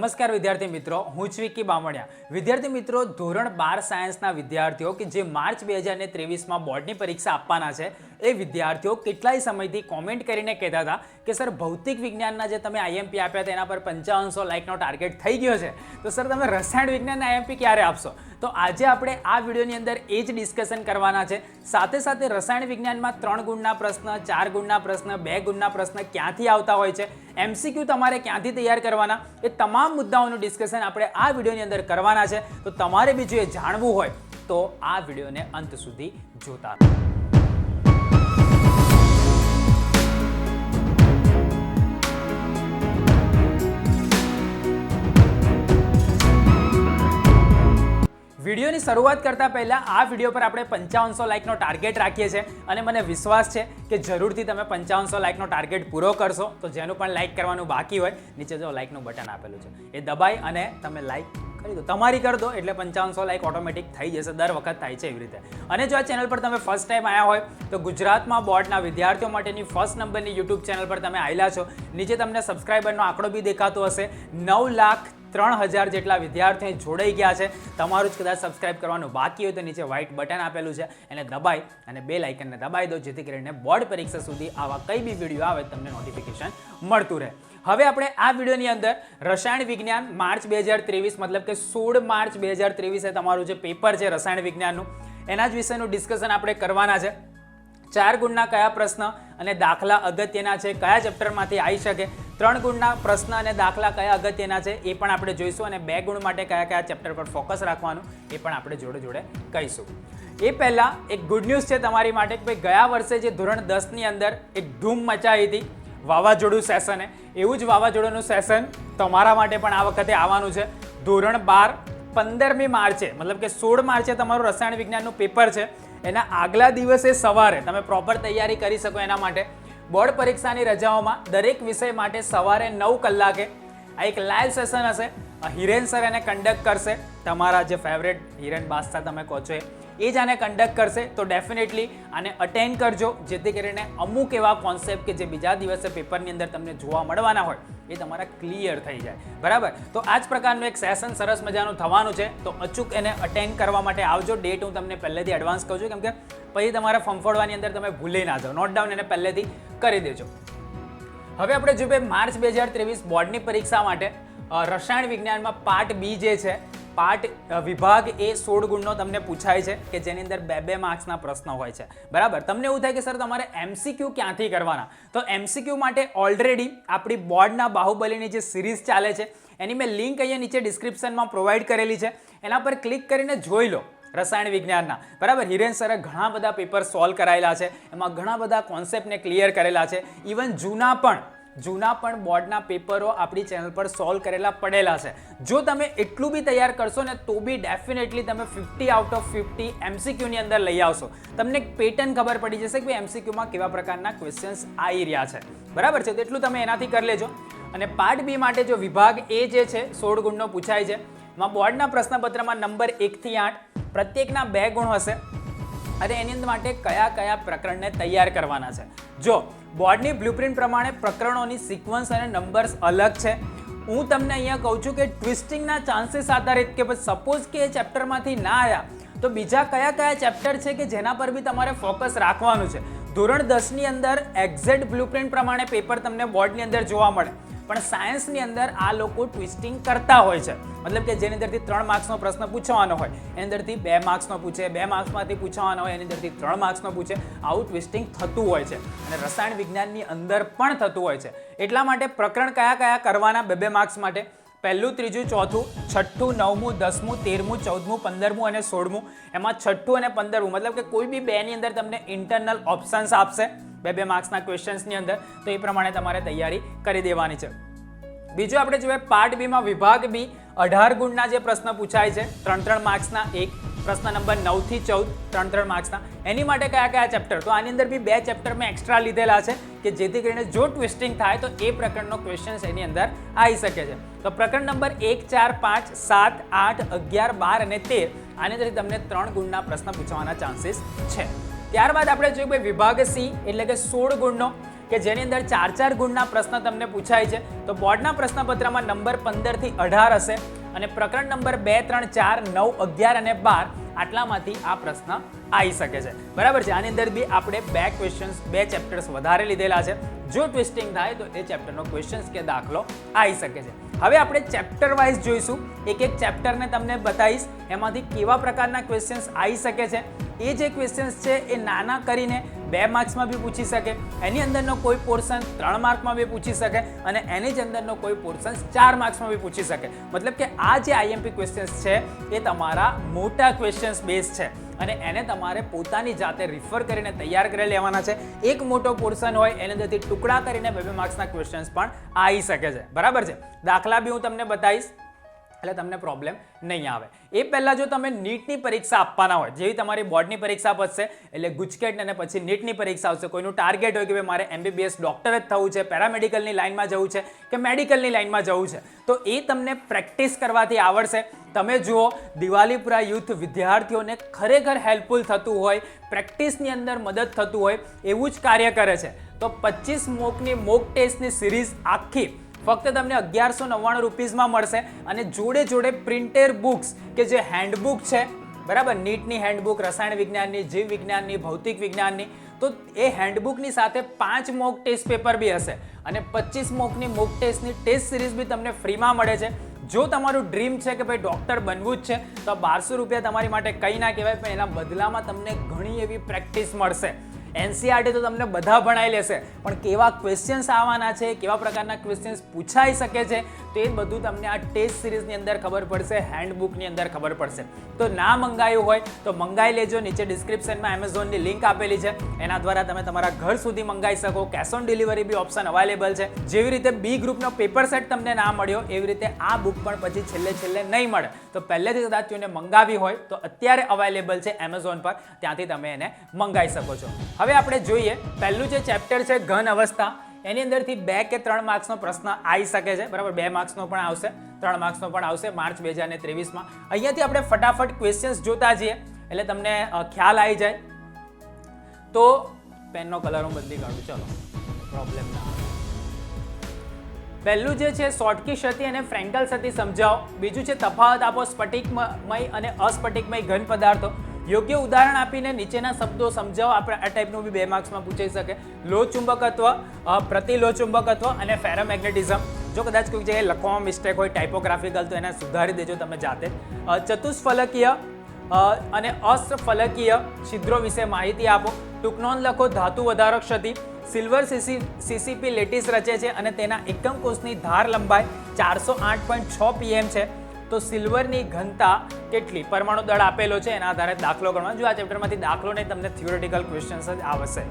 નમસ્કાર વિદ્યાર્થી મિત્રો, હું છું વિકી બામણિયા। વિદ્યાર્થી મિત્રો, ધોરણ 12 સાયન્સના વિદ્યાર્થીઓ કે જે માર્ચ 2023માં બોર્ડની પરીક્ષા આપવાના છે એ વિદ્યાર્થીઓ કેટલાય સમયથી કોમેન્ટ કરીને કહેતા હતા કે સર ભૌતિક વિજ્ઞાનના જે તમે આઈએમપી આપ્યા તેના પર 5500 લાઇકનો ટાર્ગેટ થઈ ગયો છે, તો સર તમે રસાયણ વિજ્ઞાનના આઈએમપી ક્યારે આપશો? તો આજે આપણે આ વિડીયોની અંદર એ જ ડિસ્કશન કરવાના છે। સાથે સાથે રસાયણ વિજ્ઞાનમાં 3 ગુણના પ્રશ્ન, 4 ગુણના પ્રશ્ન, 2 ગુણના પ્રશ્ન ક્યાંથી આવતા હોય છે, એમસીક્યુ તમારે ક્યાંથી તૈયાર કરવાના, એ તમામ મુદ્દાઓનું ડિસ્કશન આપણે આ વિડીયોની અંદર કરવાના છે। તો તમારે બીજું એ જાણવું હોય તો આ વિડીયોને અંત સુધી જોતા રહો। વિડીયોની શરૂઆત કરતા પહેલા આ વિડીયો પર આપણે 5500 લાઇકનો ટાર્ગેટ રાખીએ છીએ અને મને વિશ્વાસ છે કે જરૂરથી તમે 5500 લાઇકનો ટાર્ગેટ પૂરો કરશો। તો જેનું પણ લાઇક કરવાનું બાકી હોય, નીચે જો લાઇકનું બટન આપેલું છે એ દબાઈ અને તમે લાઇક કરી દો, તમારી કરી દો એટલે 5500 લાઇક ઓટોમેટિક થઈ જશે। દર વખત થાય છે એવી રીતે। અને જો આ ચેનલ પર તમે ફર્સ્ટ ટાઈમ આવ્યા હોય તો ગુજરાતમાં બોર્ડના વિદ્યાર્થીઓ માટેની ફર્સ્ટ નંબરની યુટ્યુબ ચેનલ પર તમે આવેલા છો। નીચે તમને સબસ્ક્રાઈબરનો આંકડો બી દેખાતો હશે, 9,03,000 જેટલા વિદ્યાર્થીઓ જોડાઈ ગયા છે। તમારું જ કદાચ સબસ્ક્રાઇબ કરવાનું બાકી હોય તો નીચે વ્હાઇટ બટન આપેલું છે, એને દબાઈ અને બેલ આઇકનને દબાઈ દો, જેથી કરીને બોર્ડ પરીક્ષા સુધી આવા કઈ બી વિડીયો આવે તમને નોટિફિકેશન મળતું રહે। હવે આપણે આ વિડીયોની અંદર રસાયણ વિજ્ઞાન માર્ચ 2023 મતલબ કે 16 માર્ચ 2023 એ તમારું જે પેપર છે રસાયણ વિજ્ઞાનનું, એના જ વિષયનું ડિસ્કશન આપણે કરવાના છે। 4 ગુણના કયા પ્રશ્ન અને દાખલા અગત્યના છે, કયા ચેપ્ટરમાંથી આવી શકે, 3 ગુણના પ્રશ્ન અને દાખલા કયા અગત્યના છે એ પણ આપણે જોઈશું, અને 2 ગુણ માટે કયા કયા ચેપ્ટર પર ફોકસ રાખવાનું એ પણ આપણે જોડે જોડે કહીશું। એ પહેલાં એક ગુડ ન્યૂઝ છે તમારી માટે કે ભાઈ ગયા વર્ષે જે ધોરણ 10ની અંદર એક ધૂમ મચાવી હતી વાવાઝોડું સેશને, એવું જ વાવાઝોડાનું સેશન તમારા માટે પણ આ વખતે આવવાનું છે। ધોરણ 12 15મી માર્ચે મતલબ કે 16 માર્ચે તમારું રસાયણ વિજ્ઞાનનું પેપર છે, એના આગલા દિવસે સવારે તમે પ્રોપર તૈયારી કરી શકો એના માટે બોર્ડ પરીક્ષાની રજાઓમાં દરેક વિષય માટે સવારે 9 કલાકે આ એક લાઈવ સેશન હશે। હિરેન સર એને કન્ડક્ટ કરશે, તમારા જે ફેવરેટ હિરેન બાદશાહ તમે કહો છો એ જ આને કન્ડક્ટ કરશે। તો ડેફિનેટલી આને અટેન્ડ કરજો, જેથી કરીને અમુક એવા કોન્સેપ્ટ કે જે બીજા દિવસે પેપરની અંદર તમને જોવા મળવાના હોય એ તમારા ક્લિયર થઈ જાય, બરાબર? તો આ જ પ્રકારનું એક સેશન સરસ મજાનું થવાનું છે, તો અચૂક એને અટેન્ડ કરવા માટે આવજો। ડેટ હું તમને પહેલેથી એડવાન્સ કહું છું, કેમ કે પછી તમારા ફંફોડવાની અંદર તમે ભૂલી ના જાઓ, નોટ ડાઉન એને પહેલેથી કરી દેજો। હવે આપણે જોઈએ માર્ચ 2023 બોર્ડની પરીક્ષા માટે રસાયણ વિજ્ઞાનમાં પાર્ટ બી જે છે, પાર્ટ વિભાગ એ 16 ગુણનો તમને પૂછાય છે કે જેની અંદર 2 માર્ક્સના પ્રશ્નો હોય છે, બરાબર? તમને એવું થાય કે સર તમારે એમસીક્યુ ક્યાંથી કરવાના, તો એમસીક્યુ માટે ઓલરેડી આપણી બોર્ડના બાહુબલીની જે સિરીઝ ચાલે છે એની મેં લિંક અહીંયા નીચે ડિસ્ક્રિપ્શનમાં પ્રોવાઈડ કરેલી છે, એના પર ક્લિક કરીને જોઈ લો રસાયણ વિજ્ઞાનના, બરાબર? હિરેન સરે ઘણા બધા પેપર સોલ્વ કરાયેલા છે, એમાં ઘણા બધા કોન્સેપ્ટને ક્લિયર કરેલા છે, ઇવન જૂના પણ બોર્ડના પેપરો આપણી ચેનલ પર સોલ્વ કરેલા પડેલા છે। જો તમે એટલું બી તૈયાર કરશો ને તો બી ડેફિનેટલી તમે 50 આઉટ ઓફ 50 એમસીક્યુની અંદર લઈ આવશો। તમને એક પેટર્ન ખબર પડી જશે કે એમસીક્યુમાં કેવા પ્રકારના ક્વેશ્ચન્સ આવી રહ્યા છે, બરાબર છે? તો એટલું તમે એનાથી કરી લેજો। અને પાર્ટ બી માટે જો વિભાગ એ જે છે 16 ગુણનો પૂછાય છે, એમાં બોર્ડના પ્રશ્નપત્રમાં નંબર 1 થી 8 પ્રત્યેકના 2 ગુણ હશે, અને એની અંદર માટે કયા કયા પ્રકરણને તૈયાર કરવાના છે। જો બોર્ડની બ્લુપ્રિન્ટ પ્રમાણે પ્રકરણોની સિક્વન્સ અને નંબર્સ અલગ છે। હું તમને અહીંયા કહું છું કે ટ્વિસ્ટિંગના ચાન્સીસ આધારિત કે સપોઝ કે એ ચેપ્ટરમાંથી ના આવ્યા તો બીજા કયા કયા ચેપ્ટર છે કે જેના પર બી તમારે ફોકસ રાખવાનું છે। ધોરણ 10ની અંદર એક્ઝેક્ટ બ્લુપ્રિન્ટ પ્રમાણે પેપર તમને બોર્ડની અંદર જોવા મળે, પણ સાયન્સની અંદર આ લોકો ટ્વિસ્ટિંગ કરતા હોય છે, મતલબ કે જેની અંદરથી 3 માર્ક્સનો પ્રશ્ન પૂછવાનો હોય એની અંદરથી 2 માર્ક્સનો પૂછે, 2 માર્ક્સમાંથી પૂછવાનો હોય એની અંદરથી 3 માર્ક્સનો પૂછે, આવું ટ્વિસ્ટિંગ થતું હોય છે, અને રસાયણ વિજ્ઞાનની અંદર પણ થતું હોય છે। એટલા માટે પ્રકરણ કયા કયા કરવાના 2 માર્ક્સ માટે, પહેલું, ત્રીજું, ચોથું, છઠ્ઠું, 9મું, 10મું, 13મું, 14મું, 15મું અને 16મું, એમાં છઠ્ઠું અને 15મું મતલબ કે કોઈ બી 2ની અંદર તમને ઇન્ટરનલ ઓપ્શન્સ આપશે 2 માર્ક્સના ક્વેશ્ચન્સની અંદર, તો એ પ્રમાણે તમારે તૈયારી કરી દેવાની છે। બીજું આપણે જોઈએ પાર્ટ બીમાં વિભાગ બી 18 ગુણના જે પ્રશ્ન પૂછાય છે, 3 માર્ક્સના, એક પ્રશ્ન નંબર 9 થી 14 3 માર્ક્સના, એની માટે કયા કયા ચેપ્ટર, તો આની અંદર બી 2 ચેપ્ટર મેં એક્સ્ટ્રા લીધેલા છે કે જેથી કરીને જો ટ્વિસ્ટિંગ થાય તો એ પ્રકરણનો ક્વેશ્ચન્સ એની અંદર આવી શકે છે। તો પ્રકરણ નંબર 1, 4, 5, 7, 8, 11, 12 અને 13 આની અંદરથી તમને 3 ગુણના પ્રશ્ન પૂછવાના ચાન્સીસ છે। ત્યારબાદ આપણે જોઈએ વિભાગ સી એટલે કે 16 ગુણનો, કે જેની અંદર 4 ગુણના પ્રશ્ન તમને પૂછાય છે. તો બોર્ડના પ્રશ્નપત્રમાં નંબર 15 થી 18 હશે અને પ્રકરણ નંબર 2, 3, 4, 9, 11 અને 12 આટલામાંથી આ પ્રશ્ન આવી શકે છે. બરાબર છે. આની અંદર બી આપણે 2 ક્વેશ્ચન્સ 2 ચેપ્ટર્સ વધારે લીધેલા છે. જો ટ્વિસ્ટિંગ થાય તો એ ચેપ્ટરનો ક્વેશ્ચન્સ કે દાખલો આવી શકે છે. હવે આપણે ચેપ્ટર વાઇઝ જોઈશું. એક ચેપ્ટરને તમને બતાવીશ એમાંથી કેવા પ્રકારના ક્વેશ્ચન્સ આવી શકે છે. એ જે ક્વેશ્ચન્સ છે એ નાના કરીને 2 માર્ક્સમાં બી પૂછી શકે, એની અંદરનો કોઈ પોર્શન 3 માર્કમાં બી પૂછી શકે અને એની જ અંદરનો કોઈ પોર્શન 4 માર્ક્સમાં બી પૂછી શકે. મતલબ કે આ જે આઈએમપી ક્વેશ્ચન્સ છે એ તમારા મોટા ક્વેશ્ચન્સ બેઝ છે અને એને તમારે પોતાની જાતે રિફર કરીને તૈયાર કરી લેવાના છે. એક મોટો પોર્શન હોય એની અંદરથી ટુકડા કરીને 2 માર્ક્સના ક્વેશ્ચન્સ પણ આવી શકે છે. બરાબર છે. દાખલા બી હું તમને બતાવીશ એટલે તમને પ્રોબ્લેમ નહીં આવે. એ પહેલાં જો તમે નીટની પરીક્ષા આપવાના હોય, જેવી તમારી બોર્ડની પરીક્ષા પતશે એટલે ગુજકેટ અને પછી નીટની પરીક્ષા આવશે, કોઈનું ટાર્ગેટ હોય કે ભાઈ મારે MBBS ડૉક્ટર જ થવું છે, પેરામેડિકલની લાઇનમાં જવું છે કે મેડિકલની લાઇનમાં જવું છે, તો એ તમને પ્રેક્ટિસ કરવાથી આવડશે. તમે જુઓ દિવાલીપુરા યુથ વિદ્યાર્થીઓને ખરેખર હેલ્પફુલ થતું હોય, પ્રેક્ટિસની અંદર મદદ થતું હોય એવું જ કાર્ય કરે છે. તો 25 મોકની મોક ટેસ્ટની સિરીઝ આખી ફક્ત તમને 1199 રૂપીઝમાં મળશે અને જોડે જોડે પ્રિન્ટેડ બુક્સ કે જે હેન્ડબુક છે, બરાબર, નીટની હેન્ડબુક, રસાયણ વિજ્ઞાનની, જીવ વિજ્ઞાનની, ભૌતિક વિજ્ઞાનની, તો એ હેન્ડબુકની સાથે 5 મોક ટેસ્ટ પેપર બી હશે અને 25 મોકની મોક ટેસ્ટની ટેસ્ટ સિરીઝ બી તમને ફ્રીમાં મળે છે. જો તમારું ડ્રીમ છે કે ભાઈ ડૉક્ટર બનવું જ છે તો 1200 રૂપિયા તમારી માટે કંઈ ના કહેવાય, પણ એના બદલામાં તમને ઘણી એવી પ્રેક્ટિસ મળશે. NCERT તો તમને બધા ભણાઈ લેશે, પણ કેવા ક્વેશ્ચન્સ આવવાના છે, કેવા પ્રકારના ક્વેશ્ચન્સ પૂછાઈ શકે છે, તો એ બધું તમને આ ટેસ્ટ સિરીઝની અંદર ખબર પડશે, હેન્ડબુકની અંદર ખબર પડશે. તો ના મંગાયું હોય તો મંગાઈ લેજો. નીચે ડિસ્ક્રિપ્શનમાં એમેઝોનની લિંક આપેલી છે, એના દ્વારા તમે તમારા ઘર સુધી મંગાવી શકો. કેશ ઓન ડિલિવરી બી ઓપ્શન અવેલેબલ છે. જેવી રીતે બી ગ્રુપનો પેપર સેટ તમને ના મળ્યો એવી રીતે આ બુક પણ પછી છેલ્લે નહીં મળે. તો પહેલેથી કદાચ તેને મંગાવી હોય તો અત્યારે અવેલેબલ છે એમેઝોન પર, ત્યાંથી તમે એને મંગાવી શકો છો. હવે આપણે જોઈએ પહેલું જે ચેપ્ટર છે ઘન અવસ્થા, એની અંદરથી 2 કે 3 માર્ક્સનો પ્રશ્ન આવી શકે છે. બરાબર, 2 માર્ક્સનો પણ આવશે, 3 માર્ક્સનો પણ આવશે માર્ચ 2023માં. અહીંયાથી આપણે ફટાફટ ક્વેશ્ચન્સ જોતા જઈએ એટલે તમને ખ્યાલ આવી જાય. તો પેનનો કલર હું બદલી કાઢું, ચલો પ્રોબ્લેમ ના આવે. પહેલું જે છે શોર્ટકી ક્ષતિ અને ફ્રેન્કલ ક્ષતિ સમજાવો. બીજું છે તફાવત આપો સ્ફટિકમય અને અસ્ફટિકમય ઘન પદાર્થો. યોગ્ય ઉદાહરણ આપીને નીચેના શબ્દો સમજાવો. આપણે આ ટાઈપનું બી 2 માર્ક્સમાં પૂછાઈ શકે. લો ચુંબકત્વ, પ્રતિલો ચુંબકત્વ અને ફેરોમેગ્નેટિઝમ. જો કદાચ કોઈ જગ્યાએ લખવામાં મિસ્ટેક હોય ટાઇપોગ્રાફિકલ તો એને સુધારી દેજો તમે જાતે. ચતુષ્ફલકીય અને અસ્ફલકીય છિદ્રો વિશે માહિતી આપો. ટૂંક નોંધ લખો. ધાતુ વધારો ક્ષતિ. સિલ્વર CCP લેટિસ રચે છે અને તેના એકમ કોષની ધાર લંબાઈ 408.6 pm છે. તો સિલ્વરની ઘનતા કેટલી? પરમાણુ દળ આપેલો છે, એના આધારે દાખલો ગણવાનો. જો આ ચેપ્ટરમાંથી દાખલો નહીં, તમને થિયોરેટિકલ ક્વેશ્ચન્સ જ આવશે.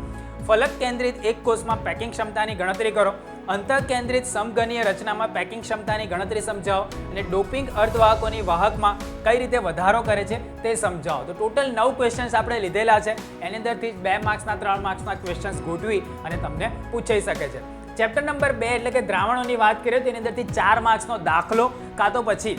ફલક કેન્દ્રિત એક કોષમાં પેકિંગ ક્ષમતાની ગણતરી કરો. અંતર કેન્દ્રિત સમઘનીય રચનામાં પેકિંગ ક્ષમતાની ગણતરી સમજાવો અને ડોપિંગ અર્ધવાહકોની વાહકમાં કઈ રીતે વધારો કરે છે તે સમજાવો. તો ટોટલ 9 ક્વેશ્ચન્સ આપણે લીધેલા છે. એની અંદરથી 2 માર્ક્સના 3 માર્ક્સના ક્વેશ્ચન્સ ગોઠવી અને તમને પૂછાઈ શકે છે. ચેપ્ટર નંબર 2 એટલે કે દ્રાવણોની વાત કરીએ તો એની અંદરથી 4 માર્ક્સનો દાખલો કાં તો પછી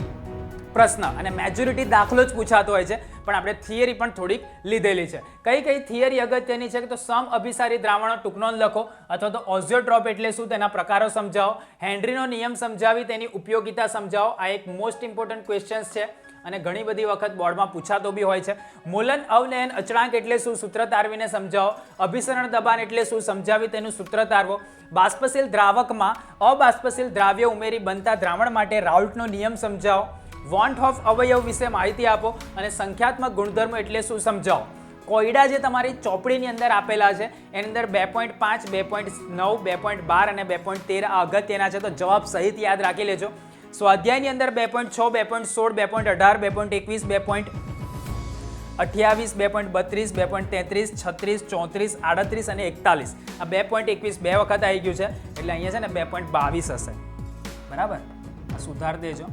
પ્રશ્ન, અને મેજોરિટી દાખલો જ પૂછાતો હોય છે, પણ આપણે થિયરી પણ થોડીક લીધેલી છે. કઈ થિયરી અગત્યની છે કે તો સમ અભિસારી દ્રાવણો ટૂંક નોંધ લખો, અથવા તો ઓઝિયોટ્રોપ એટલે શું તેના પ્રકારો સમજાવો. હેનરીનો નિયમ સમજાવી તેની ઉપયોગિતા સમજાવો. આ એક મોસ્ટ ઇમ્પોર્ટન્ટ ક્વેશ્ચન્સ છે અને ઘણી બધી વખત બોર્ડમાં પૂછાતો બી હોય છે. મૂલન અવનયન અચળાંક એટલે શું? સૂત્ર તારવીને સમજાવો. અભિસરણ દબાણ એટલે શું? સમજાવી તેનું સૂત્ર તારવો. બાષ્પશીલ દ્રાવકમાં અબાષ્પશીલ દ્રાવ્ય ઉમેરી બનતા દ્રાવણ માટે રાઉલ્ટનો નિયમ સમજાવો. વોન્ટ ઓફ અવયવ વિશે માહિતી આપો અને સંખ્યાત્મક ગુણધર્મો એટલે શું સમજાવો. કોયડા જે તમારી ચોપડીની અંદર આપેલા છે એની અંદર 2.5, 2.9, 2.12 અને 2.13 આ અગત્યના છે, તો જવાબ સહિત યાદ રાખી લેજો. સ્વાધ્યાયની અંદર 2.6, 2.16, 2.18, 2.21, 2.28, 2.32, 2.33, 36, 34, 38 અને 41. આ 2.21 2 વખત આવી ગયું છે એટલે અહીંયા છે ને 2.22 હશે. બરાબર, સુધાર દેજો.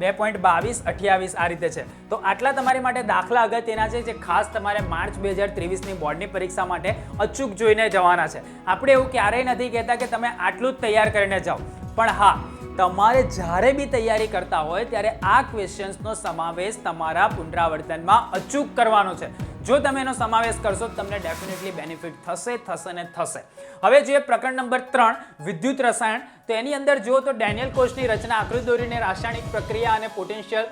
2.22, 28 આ રીતે છે. તો આટલા તમારી માટે દાખલા અગત્યના છે જે ખાસ તમારે માર્ચ 2023ની બોર્ડની પરીક્ષા માટે અચૂક જોઈને જવાના છે. આપણે એવું ક્યારેય નથી કહેતા કે તમે આટલું જ તૈયાર કરીને જાઓ, પણ હા, તમારે જ્યારે બી તૈયારી કરતા હોય ત્યારે આ ક્વેશ્ચન્સનો સમાવેશ તમારા પુનરાવર્તનમાં અચૂક કરવાનો છે. જો તમે એનો સમાવેશ કરશો તો તમને ડેફિનેટલી બેનિફિટ થશે ને થશે. હવે જોઈએ પ્રકરણ નંબર 3 વિદ્યુત રસાયણ. તો એની અંદર જુઓ તો ડેનિયલ કોષની રચના, આકૃતિ દોરીને રાસાયણિક પ્રક્રિયા અને પોટેન્શિયલ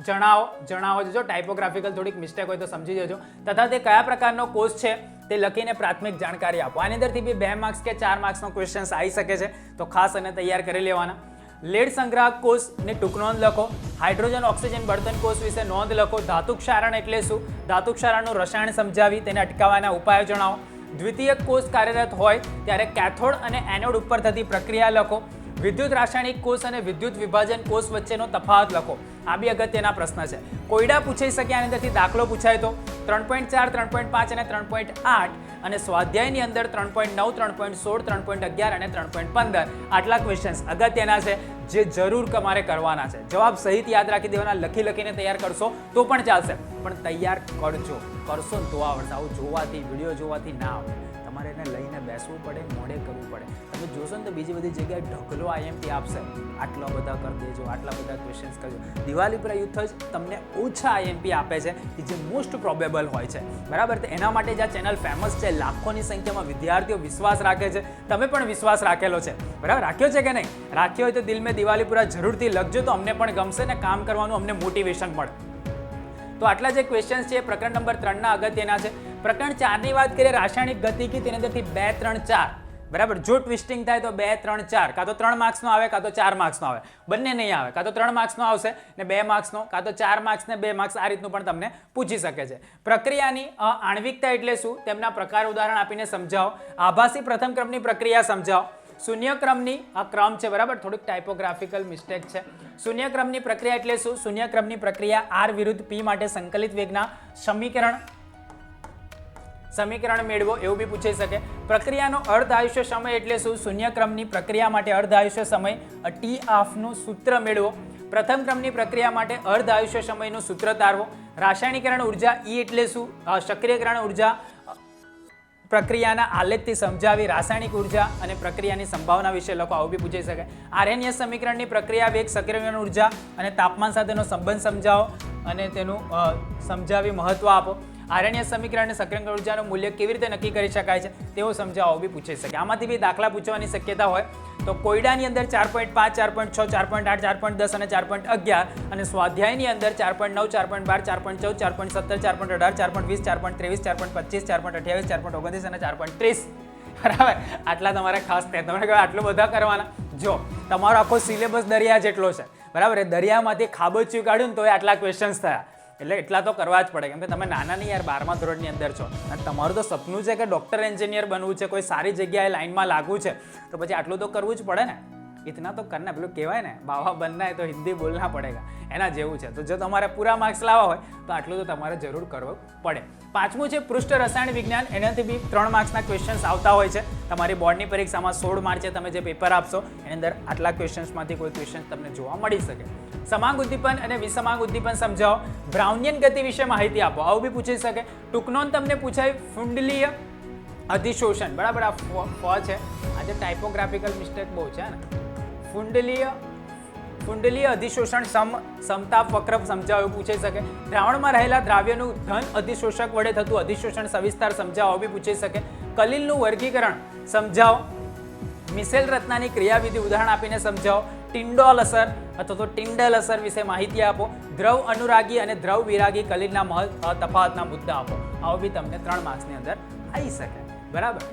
જણાવો. જો ટાઇપોગ્રાફિકલ થોડીક મિસ્ટેક હોય તો સમજી જજો. તથા તે કયા પ્રકારનો કોષ છે તે લખીને પ્રાથમિક જાણકારી આપો. આની અંદરથી બી 2 માર્ક્સ કે 4 માર્ક્સનો ક્વેશ્ચન્સ આવી શકે છે, તો ખાસ અને તૈયાર કરી લેવાના. લેડ સંગ્રાહક કોષની ટૂંક નોંધ લખો. હાઇડ્રોજન ઓક્સિજન બળતણ કોષ વિશે નોંધ લખો. ધાતુ ક્ષારણ એટલે શું, ધાતુ ક્ષારણનું રસાયણ સમજાવી તેને અટકાવવાના ઉપાયો જણાવો. દ્વિતીયક કોષ કાર્યરત હોય ત્યારે કેથોડ અને એનોડ ઉપર થતી પ્રક્રિયા લખો. વિદ્યુત રાસાયણિક કોષ અને વિદ્યુત વિભાજન કોષ વચ્ચેનો તફાવત લખો. આ બી અગત્યના પ્રશ્ન છે. કોયડા પૂછાઈ શકે, આની અંદરથી દાખલો પૂછાય તો 3.4, 3.5 અને 3.8 અને સ્વાધ્યાયની અંદર 3.9, 3.16, 3.11 અને 3.15 આટલા ક્વેશ્ચન્સ અગત્યના છે જે જરૂર તમારે કરવાના છે. જવાબ સહિત યાદ રાખી દેવાના, લખીને તૈયાર કરશો તો પણ ચાલશે, પણ તૈયાર કરશો ને તો આવડશે. આવું જોવાથી, વિડીયો જોવાથી ના આવડે, તમારે એને લઈને બેસવું પડે, મોડે કરવું પડે. તમે જોશો ને તો બીજી બધી જગ્યાએ ઢગલો આઈએમપી આપશે, આટલા બધા કરી દેજો, આટલા બધા ક્વેશ્ચન્સ કરજો. દિવાળી પર યુથ જ તમને ઓછા આઈએમપી આપે છે કે જે મોસ્ટ પ્રોબેબલ હોય છે, બરાબર. તો એના માટે જ આ ચેનલ ફેમસ છે, લાખોની સંખ્યામાં વિદ્યાર્થીઓ વિશ્વાસ રાખે છે. તમે પણ વિશ્વાસ રાખેલો છે, બરાબર. રાખ્યો છે કે નહીં? રાખ્યો હોય તો દિલ મેં દિવાલીપુરા જરૂરથી લખજો, તો અમને પણ ગમશે ને કામ કરવાનું અમને મોટિવેશન મળે. તો આટલા જે ક્વેશ્ચન્સ છે પ્રકરણ નંબર 3ના અગત્યના છે. પ્રકરણ 4ની વાત કરીએ, રાસાયણિક ગતિકી, તેની અંદરથી 2, 3, 4, બરાબર. જો ટ્વિસ્ટિંગ થાય તો 2, 3, 4, કાં તો 3 માર્ક્સનો આવે, કાં તો 4 માર્ક્સનો આવે. બંને નહીં આવે, કાં તો 3 માર્ક્સનો આવશે ને 2 માર્ક્સનો, કાં તો 4 માર્ક્સ ને 2 માર્ક્સ, આ રીતનું પણ તમને પૂછી શકે છે. પ્રક્રિયાની આણ્વિકતા એટલે શું, તેમના પ્રકાર ઉદાહરણ આપીને સમજાવો. આભાસી પ્રથમ ક્રમની પ્રક્રિયા સમજાવો. શૂન્ય ક્રમની આ ક્રમ છે, બરાબર. થોડીક ટાઇપોગ્રાફિકલ મિસ્ટેક છે. શૂન્ય ક્રમની પ્રક્રિયા એટલે શું? શૂન્ય ક્રમની પ્રક્રિયા આર વિરુદ્ધ પી માટે સંકલિત વેગના સમીકરણ મેળવો, એવું બી પૂછી શકે. પ્રક્રિયાનો અર્ધ આયુષ્ય સમય એટલે શું? શૂન્ય ક્રમની પ્રક્રિયા માટે અર્ધ આયુષ્ય સમય ટી હાફનું સૂત્ર મેળવો. પ્રથમ ક્રમની પ્રક્રિયા માટે અર્ધ આયુષ્ય સમયનું સૂત્ર તારવો. રાસાયણિકરણ ઉર્જા ઈ એટલે શું? સક્રિયકરણ ઉર્જા પ્રક્રિયાના આલેખથી સમજાવી. રાસાયણિક ઉર્જા અને પ્રક્રિયાની સંભાવના વિશે લખો, આવું બી પૂછી શકે. આરએનએસ સમીકરણની પ્રક્રિયા વેગ, સક્રિયકરણ ઉર્જા અને તાપમાન સાથેનો સંબંધ સમજાવો અને તેનું સમજાવી મહત્વ આપો. આરએનએસ સમીકરણ અને સક્રિયકરણ ઉર્જાનું મૂલ્ય કેવી રીતે નક્કી કરી શકાય છે તેવું સમજાવો, બી પૂછી શકે. આમાંથી બી દાખલા પૂછવાની શક્યતા હોય તો કોયડાની અંદર 4.5, 4.6, 4.8, 4.10 અને 4.11 અને સ્વાધ્યાયની અંદર 4.9, 4.12, 4.14, 4.17, 4.18, 4.20, 4.23, 4.25, 4.28, 4.29 અને 4.30, બરાબર. આટલા તમારે ખાસ તમને આટલું બધા કરવાના. જો તમારો આખો સિલેબસ દરિયા જેટલો છે, બરાબર. એ દરિયામાંથી ખાબોચિયું કાઢ્યું ને તો આટલા ક્વેશ્ચન્સ થયા, એટલે એટલા તો કરવા જ પડે, કેમ કે તમે નાના નહીં યાર, 12મા ધોરણની અંદર છો અને તમારું તો સપનું છે કે ડૉક્ટર એન્જિનિયર બનવું છે, કોઈ સારી જગ્યાએ લાઈનમાં લાગવું છે, તો પછી આટલું તો કરવું જ પડે ને. ઇતના તો કરના, પેલું કહેવાય ને, બાવા બનના હે તો હિન્દી બોલના પડેગા, એના જેવું છે. તો જો તમારે પૂરા માર્ક્સ લાવવા હોય તો આટલું તો તમારે જરૂર કરવું પડે. 5મું છે પૃષ્ઠ રસાયણ વિજ્ઞાન. એનાથી બી 3 માર્ક્સના ક્વેશ્ચન્સ આવતા હોય છે. તમારી બોર્ડની પરીક્ષામાં 16 માર્ચે તમે જે પેપર આપશો એની અંદર આટલા ક્વેશ્ચન્સમાંથી કોઈ ક્વેશ્ચન તમને જોવા મળી શકે. સમાંગ ઉદ્દીપન અને વિસમાંગ ઉદ્દીપન સમજાવો. બ્રાઉનિયન ગતિ વિશે માહિતી આપો, આવું બી પૂછી શકે. ટૂંકનોંધ તમને પૂછાય ફુંડલીય અધિશોષણ, બરાબર. આ ફ છે, આજે ટાઇપોગ્રાફિકલ મિસ્ટેક બહુ છે ને. ફુંડલીય અધિશોષણ સમતાપ વક્ર સમજાવો, એવું પૂછી શકે. દ્રાવણમાં રહેલા દ્રાવ્યનું ધન અધિશોષક વડે થતું અધિશોષણ સવિસ્તાર સમજાવો, બી પૂછી શકે. કલીલનું વર્ગીકરણ સમજાવો. મિશેલ રત્નાની ક્રિયાવિધિ ઉદાહરણ આપીને સમજાવો. ટિન્ડોલ અસર અથવા તો ટિન્ડલ અસર વિશે માહિતી આપો. દ્રવ અનુરાગી અને દ્રવ વિરાગી કલીલના તફાવતના મુદ્દા આપો, આવો બી તમને 3 માર્ક્સની અંદર આવી શકે, બરાબર.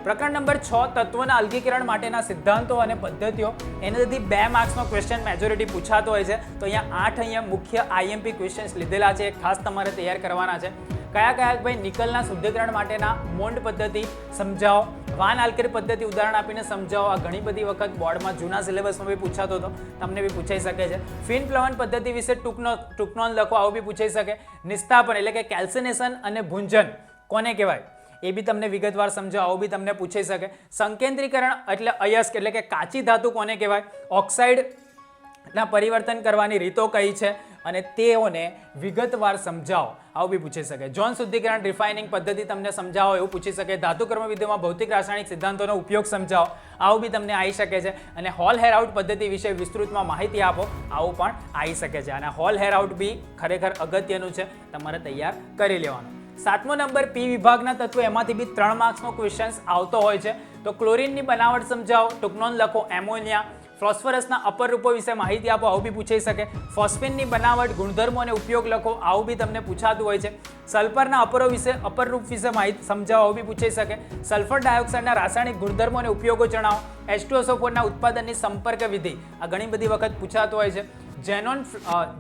પ્રકરણ નંબર 6 તત્વોના અલગીકરણ માટેના સિદ્ધાંતો અને પદ્ધતિઓ. એનાથી 2 માર્ક્સનો ક્વેશ્ચન મેજોરિટી પૂછાતો હોય છે, તો અહીંયા મુખ્ય આઈએમપી ક્વેશ્ચન્સ લીધેલા છે, ખાસ તમારે તૈયાર કરવાના છે. કયા ભાઈ? નિકલના શુદ્ધિકરણ માટેના મોન્ડ પદ્ધતિ સમજાવો. વાન આલ્કેર પદ્ધતિ ઉદાહરણ આપીને સમજાવો. આ ઘણી બધી વખત બોર્ડમાં જૂના સિલેબસમાં બી પૂછાતો હતો, તમને બી પૂછાઈ શકે છે. ફિન પ્લવન પદ્ધતિ વિશે ટૂંકનોંધ લખો, આવું બી પૂછાઈ શકે. નિસ્તાપન એટલે કે કેલ્સિનેશન અને ભૂંજન કોને કહેવાય એ બી તમને વિગતવાર સમજાવો, આવું બી તમને પૂછાઈ શકે. સંકેન્દ્રીકરણ એટલે અયસ્ક એટલે કે કાચી ધાતુ કોને કહેવાય. ઓક્સાઇડના પરિવર્તન કરવાની રીતો કઈ છે અને તેઓને વિગતવાર સમજાવો, આવું બી પૂછી શકે. જોન શુદ્ધિકરણ રિફાઇનિંગ પદ્ધતિ તમને સમજાવો, એવું પૂછી શકે. ધાતુ કર્મવિધિમાં ભૌતિક રાસાયણિક સિદ્ધાંતોનો ઉપયોગ સમજાવો, આવું બી તમને આવી શકે છે. અને હોલ હેરઆઉટ પદ્ધતિ વિશે વિસ્તૃતમાં માહિતી આપો, આવું પણ આવી શકે છે. અને હોલ હેરઆઉટ બી ખરેખર અગત્યનું છે, તમારે તૈયાર કરી લેવાનું. 7મો નંબર પી વિભાગના તત્વો, એમાંથી બી 3 માર્ક્સનો ક્વેશ્ચન આવતો હોય છે. તો ક્લોરીનની બનાવટ સમજાવો, ટૂંક નોંધ લખો એમોનિયા. ફોસ્ફરસના અપર રૂપો વિશે માહિતી આપો, આવું બી પૂછાઈ શકે. ફોસ્ફેનની બનાવટ, ગુણધર્મો અને ઉપયોગ લખો, આવું બી તમને પૂછાતું હોય છે. સલ્ફરના અપર રૂપ વિશે માહિતી સમજાવો, આવું બી પૂછાઈ શકે. સલ્ફર ડાયોક્સાઇડના રાસાયણિક ગુણધર્મો અને ઉપયોગો જણાવો. H2SO4ના ઉત્પાદનની સંપર્ક વિધિ, આ ઘણી બધી વખત પૂછાતું હોય છે.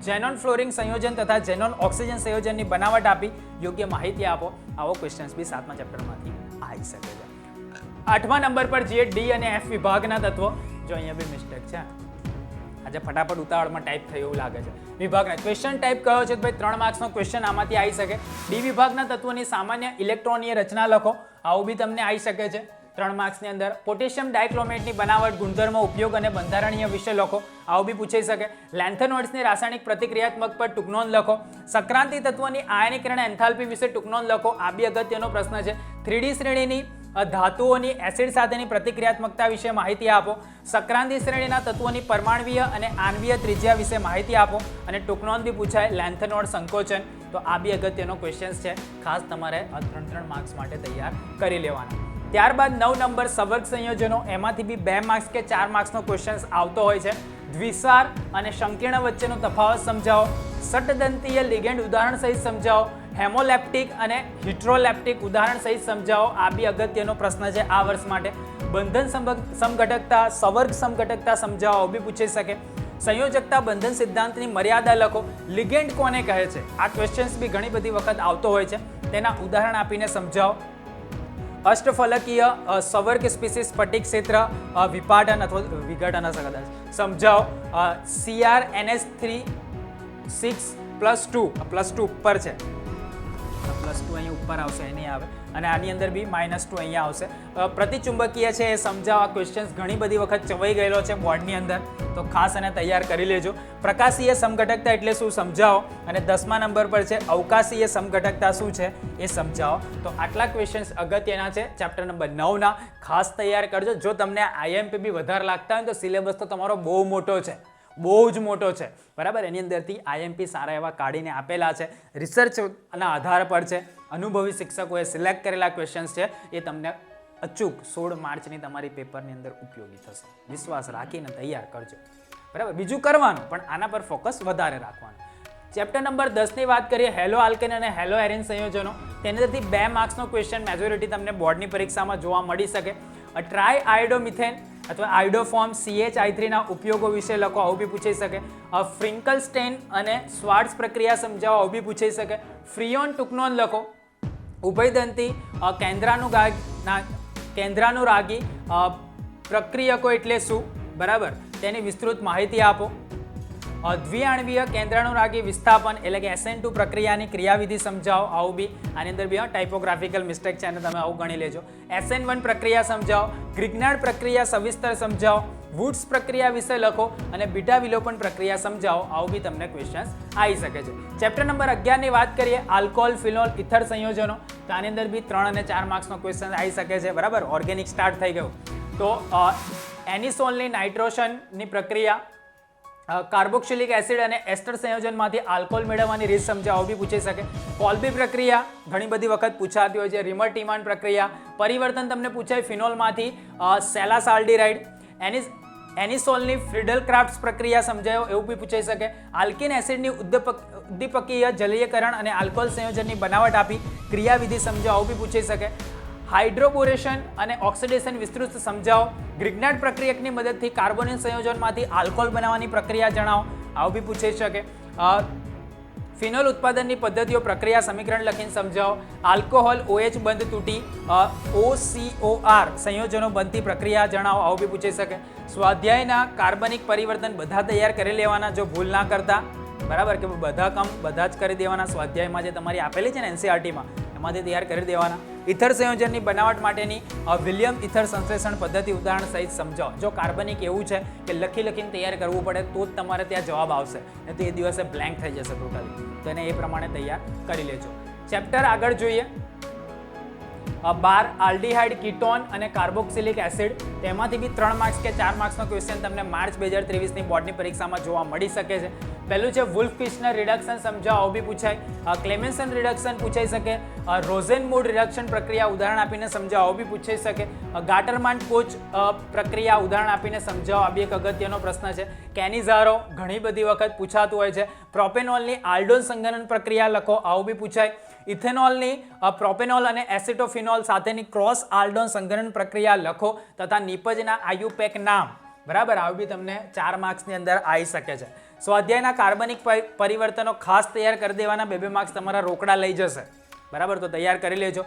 ઝેનોન ફ્લોરિંગ સંયોજન તથા ઝેનોન ઓક્સિજન સંયોજનની બનાવટ આપી યોગ્ય માહિતી આપો. આવો ક્વેશ્ચન્સ બી 7મા ચેપ્ટરમાંથી આવી શકે છે. 8મા નંબર પર જઈએ ડી અને એફ વિભાગના તત્વો. જો અહીંયા બી મિસ્ટેક છે, આજે ફટાફટ ઉતાવળમાં ટાઈપ થયું એવું લાગે છે. વિભાગના ક્વેશ્ચન ટાઈપ કયો છે? ભાઈ 3 માર્ક્સનો ક્વેશ્ચન આમાંથી આવી શકે. ડી વિભાગના તત્વોની સામાન્ય ઇલેક્ટ્રોનીય રચના લખો, આવું બી તમને આવી શકે છે 3 માર્ક્સની અંદર. પોટેશિયમ ડાયક્લોમેટની બનાવટ, ગુણધર્મો, ઉપયોગ અને બંધારણીય વિશે લખો, આવું બી પૂછાઈ શકે. લેન્થેનોઇડ્સની રાસાયણિક પ્રતિક્રિયાત્મક પર ટૂંક નોંધ લખો. સંક્રાંતિ તત્વોની આયનીકરણ એન્થાલ્પી વિશે ટૂંક નોંધ લખો, આ બી અગત્યનો પ્રશ્ન છે. 3D શ્રેણીની ધાતુઓની એસિડ સાથેની પ્રતિક્રિયાત્મકતા વિશે માહિતી આપો. સંક્રાંતિ શ્રેણીના તત્વોની પરમાણવીય અને આણવીય ત્રિજ્યા વિશે માહિતી આપો. અને ટૂંક નોંધ બી પૂછાય લેન્થેનોઇડ સંકોચન, તો આ બી અગત્યનો ક્વેશ્ચન છે. ખાસ તમારે 3 માર્ક્સ માટે તૈયાર કરી લેવાના. ત્યારબાદ 9 નંબર સવર્ગ સંયોજનો, એમાંથી બી 2 માર્ક્સ કે 4 માર્ક્સનો ક્વેશ્ચન આવતો હોય છે. દ્વિસાર અને સંકીર્ણ વચ્ચેનો તફાવત સમજાવો. સટદંતીય લિગેન્ડ ઉદાહરણ સહિત સમજાવો. હેમોલેપ્ટિક અને હિટ્રોલેપ્ટિક ઉદાહરણ સહિત સમજાવો, આ બી અગત્યનો પ્રશ્ન છે આ વર્ષ માટે. બંધન સમઘટકતા, સવર્ગ સમઘટકતા સમજાવો, બી પૂછાઈ શકે. સંયોજકતા બંધન સિદ્ધાંતની મર્યાદા લખો. લિગેન્ડ કોને કહે છે? આ ક્વેશ્ચન્સ બી ઘણી બધી વખત આવતો હોય છે, તેના ઉદાહરણ આપીને સમજાવો. અષ્ટફલકીય સવર્ગ સ્પીસીસ સ્ફટિક ક્ષેત્ર વિપાટન અથવા વિઘટન હશે કદાચ, સમજાવો. CrNH3 6+2 ઉપર છે, +2 અહીં ઉપર આવશે, એ નહીં આવે. અને આની અંદર બી -2 અહીંયા આવશે. પ્રતિચુંબકીય છે એ સમજાવો. આ ક્વેશ્ચન્સ ઘણી બધી વખત ચવાઈ ગયેલો છે બોર્ડની અંદર, તો ખાસ એને તૈયાર કરી લેજો. પ્રકાશીય સમઘટકતા એટલે શું સમજાવો. અને 10મા નંબર પર છે અવકાશીય સમઘટકતા શું છે એ સમજાવો. તો આટલા ક્વેશ્ચન્સ અગત્યના છે ચેપ્ટર નંબર 9ના, ખાસ તૈયાર કરજો. જો તમને IMP બી વધારે લાગતા હોય તો સિલેબસ તો તમારો બહુ મોટો છે, બહુ જ મોટો છે, બરાબર. એની અંદરથી IMP સારા એવા કાઢીને આપેલા છે, રિસર્ચના આધાર પર છે, અનુભવી શિક્ષકોએ સિલેક્ટ કરેલા ક્વેશ્ચન્સ છે. એ તમને અચૂક 16 માર્ચની તમારી પેપરની અંદર ઉપયોગી થશે. વિશ્વાસ રાખીને તૈયાર કરજો, બરાબર. બીજું કરવાનું, પણ આના પર ફોકસ વધારે રાખવાનું. ચેપ્ટર નંબર 10ની વાત કરીએ, હેલો આલ્કેન અને હેલો એરિન સંયોજનો. તેની અંદરથી 2 માર્ક્સનો ક્વેશ્ચન મેજોરિટી તમને બોર્ડની પરીક્ષામાં જોવા મળી શકે. ટ્રાય આયોડોમિથેન અથવા આયોડોફોર્મ CH3 ના ઉપયોગો વિશે લખો, આવું બી પૂછાઈ શકે. ફ્રિંકલસ્ટેન અને સ્વાર્ટ્સ પ્રક્રિયા સમજાવો, આવું બી પૂછાઈ શકે. ફ્રીઓન ટૂંક નોંધ લખો. ઉભયદંતી કેન્દ્રાનુરાગી પ્રક્રિયકો એટલે શું, બરાબર, તેની વિસ્તૃત માહિતી આપો. દ્વિઆણવીય કેન્દ્રાનુરાગી વિસ્થાપન એટલે કે SN2 પ્રક્રિયાની ક્રિયાવિધિ સમજાવો, આવું બી. આની અંદર બી ટાઇપોગ્રાફિકલ મિસ્ટેક છે અને તમે આવું ગણી લેજો. SN1 પ્રક્રિયા સમજાવો. ગ્રિગ્નાર્ડ પ્રક્રિયા સવિસ્તર સમજાવો. વુડ્સ પ્રક્રિયા વિશે લખો અને બીટા વિલોપન પ્રક્રિયા સમજાવો, આવું બી તમને ક્વેશ્ચન્સ આવી શકે છે. ચેપ્ટર નંબર 11ની વાત કરીએ, આલ્કોહોલ, ફિનોલ, ઇથર સંયોજનો. તો આની અંદર બી 3 અને 4 માર્ક્સનો ક્વેશ્ચન આવી શકે છે, બરાબર. ઓર્ગેનિક સ્ટાર્ટ થઈ ગયું તો એનિસોલની નાઇટ્રોશનની પ્રક્રિયા, કાર્બોક્સિલિક એસિડ અને એસ્ટર સંયોજનમાંથી આલ્કોહોલ મેળવવાની રીત સમજાવો, બી પૂછાઈ શકે. કોલ્બી પ્રક્રિયા ઘણી બધી વખત પૂછાતી હોય છે. રિમર ટીમાન પ્રક્રિયા, પરિવર્તન તમને પૂછાય ફિનોલમાંથી સેલાસાલ્ડિરાઇડ. એનિસોલની ફ્રીડલ ક્રાફ્ટ્સ પ્રક્રિયા સમજાયો, એવું બી પૂછાઈ શકે. આલ્કિન એસિડની ઉદ્દીપકીય જલીયકરણ અને આલ્કોહોલ સંયોજનની બનાવટ આપી ક્રિયાવિધિ સમજાવો, બી પૂછાઈ શકે. હાઇડ્રોબોરેશન અને ઓક્સિડેશન વિસ્તૃત સમજાવો. ગ્રિગ્નાર્ડ પ્રક્રિયકની મદદથી કાર્બોનિલ સંયોજનમાંથી આલ્કોહોલ બનાવવાની પ્રક્રિયા જણાવો, આવું બી પૂછાઈ શકે. ફિનોલ ઉત્પાદનની પદ્ધતિઓ, પ્રક્રિયા સમીકરણ લખીને સમજાવો. આલ્કોહોલ OH બંધ તૂટી OCOR સંયોજનો બનતી પ્રક્રિયા જણાવો, આવું બી પૂછાઈ શકે. સ્વાધ્યાયના કાર્બનિક પરિવર્તન બધા તૈયાર કરી લેવાના, જો ભૂલ ના કરતા, બરાબર, કે બધા જ કરી દેવાના. સ્વાધ્યાયમાં જે તમારી આપેલી છે ને NCERTમાં, એમાંથી તૈયાર કરી દેવાના. ઇથર સંયોજનની બનાવટ માટેની વિલિયમ ઇથર સંશ્લેષણ પદ્ધતિ ઉદાહરણ સહિત સમજાવો. જો કાર્બનિક એવું છે કે લખીને તૈયાર કરવું પડે તો જ તમારે ત્યાં જવાબ આવશે, નહીં તો એ દિવસે બ્લેન્ક થઈ જશે ટોટલી. તો એને એ પ્રમાણે તૈયાર કરી લેજો. ચેપ્ટર આગળ જોઈએ, 12 આલ્ડીહાઇડ, કીટોન અને કાર્બોક્સિલિક એસિડ, તેમાંથી બી 3 માર્ક્સ કે 4 માર્ક્સનો ક્વેશ્ચન તમને માર્ચ 2023ની બોર્ડની પરીક્ષામાં જોવા મળી શકે છે. પહેલું છે વુલ્ફ-કિચનર રિડક્શન સમજાવો, આવું બી પૂછાય. ક્લેમેન્સન રિડક્શન પૂછાઈ શકે. રોઝેનમૂડ રિડક્શન પ્રક્રિયા ઉદાહરણ આપીને સમજાવો, આવું બી પૂછાઈ શકે. ગાટરમાન-કોચ પ્રક્રિયા ઉદાહરણ આપીને સમજાવો, આ બી એક અગત્યનો પ્રશ્ન છે. કેનિઝારો ઘણી બધી વખત પૂછાતું હોય છે. પ્રોપેનોલની આલ્ડોન સંઘનન પ્રક્રિયા લખો, આવું બી પૂછાય. ઇથેનોલની પ્રોપેનોલ અને એસિટોફિનોલ સાથેની ક્રોસ આલ્ડોન સંઘનન પ્રક્રિયા લખો તથા નિપજના આયુપેક નામ, બરાબર, આવું બી તમને 4 માર્ક્સની અંદર આવી શકે છે. સ્વાધ્યાયના કાર્બનિક પરિવર્તનો ખાસ તૈયાર કરી દેવાના, 2 માર્ક્સ તમારા રોકડા લઈ જશે, બરાબર, તો તૈયાર કરી લેજો.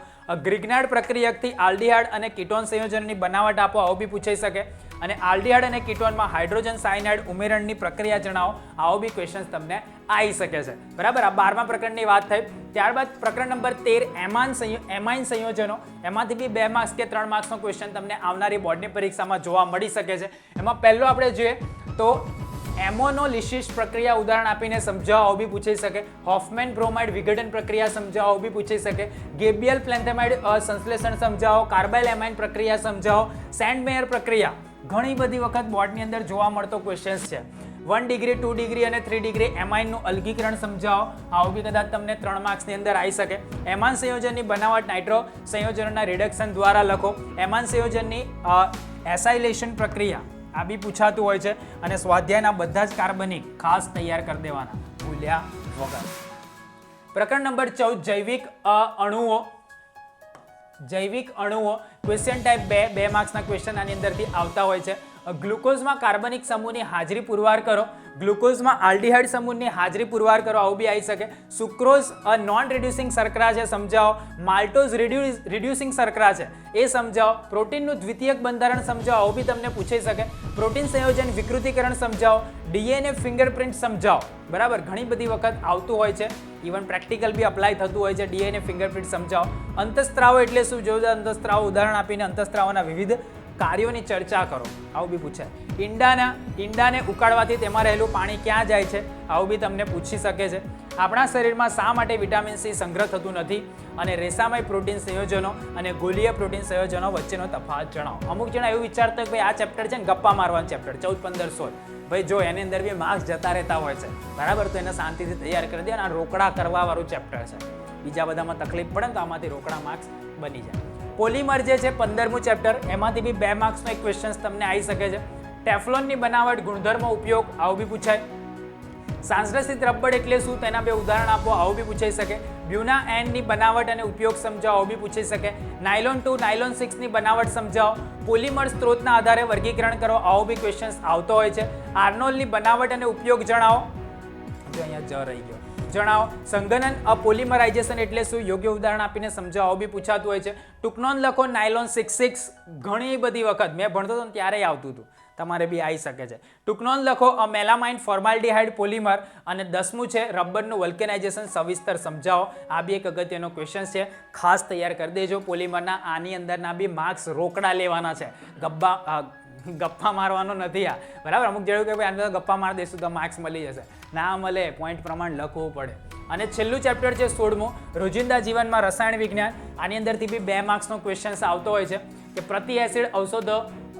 ગ્રિગ્નાર્ડ પ્રક્રિયકથી આલ્ડીહાઇડ અને કીટોન સંયોજનની બનાવટ આપો, આવું બી પૂછાઈ શકે. અને આલ્ડીહાઇડ અને કીટોનમાં હાઇડ્રોજન સાયનાઇડ ઉમેરણની પ્રક્રિયા જણાવો, આવો બી ક્વેશ્ચન્સ તમને આવી શકે છે, બરાબર. આ 12મા પ્રકરણની વાત થઈ. ત્યારબાદ પ્રકરણ નંબર 13 એમાઇન સંયોજનો, એમાંથી બી 2 માર્ક્સ કે 3 માર્ક્સનો ક્વેશ્ચન તમને આવનારી બોર્ડની પરીક્ષામાં જોવા મળી શકે છે. એમાં પહેલો આપણે જોઈએ તો એમોનોલિસિસ પ્રક્રિયા ઉદાહરણ આપીને સમજાવો, આવું બી પૂછાઈ શકે. હોફમેન બ્રોમાઇડ વિઘટન પ્રક્રિયા સમજાવો, આવું બી પૂછાઈ શકે. ગેબિયલ પ્લેન્થેમાઇડ સંશ્લેષણ સમજાવો. કાર્બાઇલ એમાઇન પ્રક્રિયા સમજાવો. સેન્ડમેયર પ્રક્રિયા ઘણી બધી વખત બોર્ડની અંદર જોવા મળતો ક્વેશ્ચન્સ છે. 1 ડિગ્રી, 2 ડિગ્રી અને 3 ડિગ્રી એમાઇનનું અલગીકરણ સમજાવો, આવું બી કદાચ તમને 3 માર્ક્સની અંદર આવી શકે. એમાન સંયોજનની બનાવટ નાઇટ્રો સંયોજનોના રિડક્શન દ્વારા લખો. એમાન સંયોજનની એસાઇલેશન પ્રક્રિયા, આ બી પૂછાતું હોય છે. અને સ્વાધ્યાયના બધા જ કાર્બનિક ખાસ તૈયાર કરી દેવાના, ભૂલ્યા વગર. પ્રકરણ નંબર 14 જૈવિક અણુઓ ક્વેશ્ચન ટાઈપ 2 માર્ક્સના ક્વેશ્ચન આની અંદરથી આવતા હોય છે. ગ્લુકોઝમાં કાર્બનિક સમૂહની હાજરી પુરવાર કરો. ગ્લુકોઝમાં આલ્ડીહાઇડ સમૂહની હાજરી પુરવાર કરો, આવું બી આવી શકે. સુક્રોઝ નોન રિડ્યુસિંગ શર્કરા છે, સમજાવો. માલ્ટોઝ રિડ્યુસિંગ શર્કરા છે, એ સમજાવો. પ્રોટીનનું દ્વિતીયક બંધારણ સમજાવો, આવું બી તમને પૂછાઈ શકે. પ્રોટીન સંયોજન વિકૃતિકરણ સમજાવો. ડીએનએ ફિંગરપ્રિન્ટ સમજાવો, બરાબર, ઘણી બધી વખત આવતું હોય છે. ઇવન પ્રેક્ટિકલ બી અપ્લાય થતું હોય છે. ડીએનએ ફિંગરપ્રિન્ટ સમજાવો. અંતઃસ્ત્રાવો એટલે શું, જો અંતઃસ્ત્રાવો ઉદાહરણ આપીને અંતઃસ્ત્રાવોના વિવિધ કાર્યોની ચર્ચા કરો, આવું બી પૂછાય. ઈંડાને ઉકાળવાથી તેમાં રહેલું પાણી ક્યાં જાય છે, આવું બી તમને પૂછી શકે છે. આપણા શરીરમાં શા માટે વિટામિન સી સંગ્રહ થતું નથી અને રેસામય પ્રોટીન સંયોજનો અને ગોલીય પ્રોટીન સંયોજનો વચ્ચેનો તફાવત જણાવો. અમુક જણા એવું વિચારતા કે ભાઈ આ ચેપ્ટર છે ને ગપ્પા મારવાનું ચેપ્ટર 14, 15, 16, ભાઈ જો એની અંદર બી માર્ક્સ જતા રહેતા હોય છે, બરાબર, તો એને શાંતિથી તૈયાર કરી દે. અને આ રોકડા કરવા વાળું ચેપ્ટર છે. બીજા બધામાં તકલીફ પડે ને તો આમાંથી રોકડા માર્ક્સ બની જાય. પોલીમર જે છે 15મું ચેપ્ટર, એમાંથી બી 2 માર્ક્સનો એક ક્વેશ્ચન તમને આવી શકે છે. ટેફલોનની બનાવટ, ગુણધર્મો, ઉપયોગ, આવું બી પૂછાય. સાંશ્લેષિત રબર એટલે શું, તેના 2 ઉદાહરણ આપો, આવું બી પૂછાઈ શકે. બ્યુના એનની બનાવટ અને ઉપયોગ સમજાવો, આવું બી પૂછાઈ શકે. નાયલોન 2, નાયલોન 6ની બનાવટ સમજાવો. પોલીમર સ્ત્રોતના આધારે વર્ગીકરણ કરો, આવો બી ક્વેશ્ચન્સ આવતો હોય છે. આર્નોલની બનાવટ અને ઉપયોગ જણાવો, જો અહીંયા જ રહી ગયો, જણાવો. સંઘનન પોલિમરાઇઝેશન એટલે શું, યોગ્ય ઉદાહરણ આપીને સમજાવો, આવું બી પૂછાતું હોય છે. ટૂંકનોંધ લખો. નાયલોન 6 ઘણી બધી વખત મેં ભણતો હતો ને ત્યારે આવતું હતું, તમારે બી આવી શકે છે. ટૂંકનોંધ લખો. Melamine formaldehyde polymer. અને 10મું છે રબરનું વલ્કેનાઇઝેશન સવિસ્તર સમજાવો, આ બી એક અગત્યનો ક્વેશ્ચન છે, ખાસ તૈયાર કરી દેજો. પોલિમરના આની અંદરના બી માર્ક્સ રોકડા લેવાના છે, ગપ્પા મારવાનો નથી આ, બરાબર. અમુક જેવું કે ભાઈ આને ગપ્પા મારી દઈશું તો માર્ક્સ મળી જશે, ના મળે, પોઈન્ટ પ્રમાણે લખવું પડે. અને છેલ્લું ચેપ્ટર છે 16મું રોજિંદા જીવનમાં રસાયણ વિજ્ઞાન. આની અંદરથી બી 2 માર્ક્સનો ક્વેશ્ચન આવતો હોય છે કે પ્રતિ એસિડ ઔષધો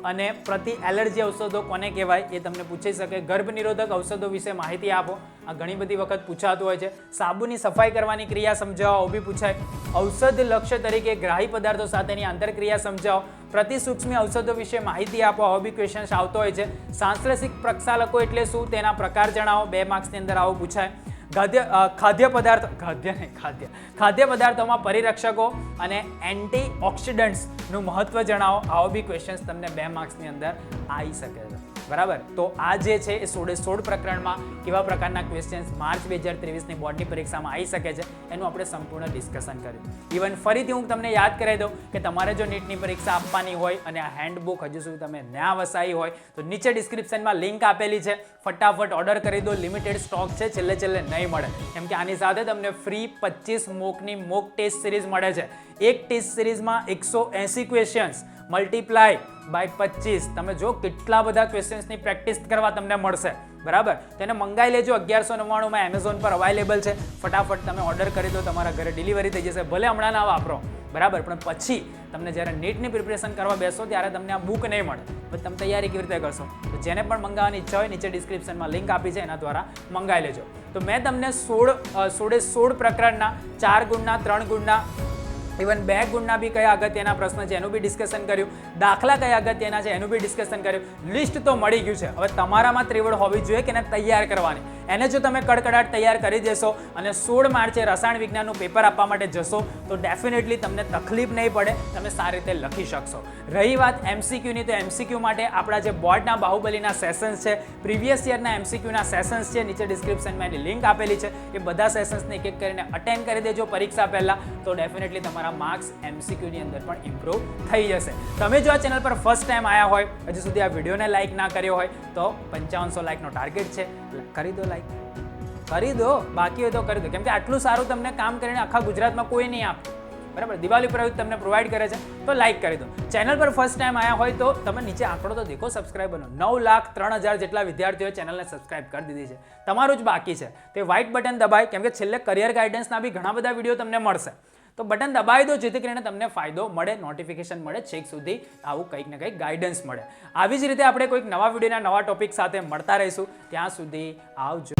અને પ્રતિ એલર્જી ઔષધો કોને કહેવાય, એ તમને પૂછી શકે. ગર્ભ નિરોધક ઔષધો વિશે માહિતી આપો, આ ઘણી બધી વખત પૂછાતું હોય છે. સાબુની સફાઈ કરવાની ક્રિયા સમજાવો, બી પૂછાય. ઔષધ લક્ષ્ય તરીકે ગ્રાહી પદાર્થો સાથેની આંતરક્રિયા સમજાવો. પ્રતિ સૂક્ષ્મ ઔષધો વિશે માહિતી આપો, આવો બી ક્વેશ્ચન્સ આવતો હોય છે. સાંશ્લેષિક પ્રક્ષાલકો એટલે શું, તેના પ્રકાર જણાવો, 2 માર્ક્સની અંદર આવું પૂછાય. ખાદ્ય પદાર્થોમાં પરિરક્ષકો અને એન્ટીઓક્સિડન્ટ્સનું મહત્વ જણાવો, આવો બી ક્વેશ્ચન્સ તમને 2 માર્ક્સની અંદર આવી શકે છે, બરાબર. તો આ જે છે એ 16 પ્રકરણમાં કેવા પ્રકારના ક્વેશ્ચન્સ માર્ચ 2023ની બોર્ડની પરીક્ષામાં આવી શકે છે એનું આપણે સંપૂર્ણ ડિસ્કશન કર્યું. ઇવન ફરીથી હું તમને યાદ કરાવી દઉં કે તમારે જો નીટની પરીક્ષા આપવાની હોય અને આ હેન્ડબુક હજુ સુધી તમે ના વસાવી હોય તો નીચે ડિસ્ક્રિપ્શનમાં લિંક આપેલી છે, ફટાફટ ઓર્ડર કરી દો. લિમિટેડ સ્ટોક છે, છેલ્લે નહીં મળે, કેમ કે આની સાથે તમને ફ્રી 25 મોકની મોક ટેસ્ટ સિરીઝ મળે છે. એક ટેસ્ટ સિરીઝમાં 180 20 ક્વેશ્ચન્સ મલ્ટીપ્લાય બાય 25, તમે જો કેટલા બધા ક્વેશ્ચન્સની પ્રેક્ટિસ કરવા તમને મળશે, બરાબર. તેને મંગાઈ લેજો, 1199 એમેઝોન પર અવેલેબલ છે. ફટાફટ તમે ઓર્ડર કરી દો, તમારા ઘરે ડિલિવરી થઈ જશે. ભલે હમણાં ના વાપરો, બરાબર, પણ પછી તમને જ્યારે નીટની પ્રિપરેશન કરવા બેસો ત્યારે તમને આ બુક નહીં મળે. પછી તમે તૈયારી કેવી રીતે કરશો? તો જેને પણ મંગાવવાની ઈચ્છા હોય, નીચે ડિસ્ક્રિપ્શનમાં લિંક આપી છે, એના દ્વારા મંગાવી લેજો. તો મેં તમને 16 પ્રકરણના 4 ગુણના 3 ગુણના ઇવન 2 ગુણના બી કયા અગત્યના પ્રશ્ન છે એનું બી ડિસ્કશન કર્યું, દાખલા કયા અગત્યના છે એનું બી ડિસ્કશન કર્યું. લિસ્ટ તો મળી ગયું છે. હવે તમારામાં ત્રિવડ હોવી જોઈએ કે એને તૈયાર કરવાની. એને જો તમે કડકડાટ તૈયાર કરી દેશો અને 16 માર્ચે રસાયણ વિજ્ઞાનનું પેપર આપવા માટે જશો તો ડેફિનેટલી તમને તકલીફ નહીં પડે, તમે સારી રીતે લખી શકશો. રહી વાત એમસીક્યુની, તો એમસીક્યુ માટે આપણા જે બોર્ડના બાહુબલીના સેશન્સ છે, પ્રીવિયસ યરના એમસીક્યુના સેશન્સ છે, નીચે ડિસ્ક્રિપ્શનમાં એની લિંક આપેલી છે. એ બધા સેશન્સને એક એક કરીને અટેન્ડ કરી દેજો પરીક્ષા પહેલાં, તો ડેફિનેટલી તમારા માર્ક્સ એમસીક્યુની અંદર પણ ઇમ્પ્રૂવ થઈ જશે. તમે જો આ ચેનલ પર ફર્સ્ટ ટાઈમ આવ્યા હોય, હજી સુધી આ વિડીયોને લાઇક ના કર્યો હોય, તો 5500 લાઇકનો ટાર્ગેટ છે, કરી દો લાઇક, કરી દો. બાકી હોય તો કરી દો, કેમ કે આટલું સારું તમને કામ કરીને આખા ગુજરાતમાં કોઈ નહીં આપે, બરાબર. દિવાળી પ્રયુક્ત તમને પ્રોવાઈડ કરે છે, તો લાઇક કરી દો. ચેનલ પર ફર્સ્ટ ટાઈમ આવ્યા હોય તો તમે નીચે આંકડો તો દેખો સબસ્ક્રાઈબરનો, 9,03,000 જેટલા વિદ્યાર્થીઓએ ચેનલને સબસ્ક્રાઇબ કરી દીધી છે. તમારું જ બાકી છે. તે વ્હાઇટ બટન દબાય, કેમ કે છેલ્લે કરિયર ગાઈડન્સના બી ઘણા બધા વિડીયો તમને મળશે, તો બટન દબાવી દો, જેથી કરીને તમને ફાયદો મળે, નોટિફિકેશન મળે, છેક સુધી આવું કંઈક ને કંઈક ગાઈડન્સ મળે. આવી જ રીતે આપણે કોઈક નવા વિડીયોના નવા ટોપિક સાથે મળતા રહીશું. ત્યાં સુધી આવજો.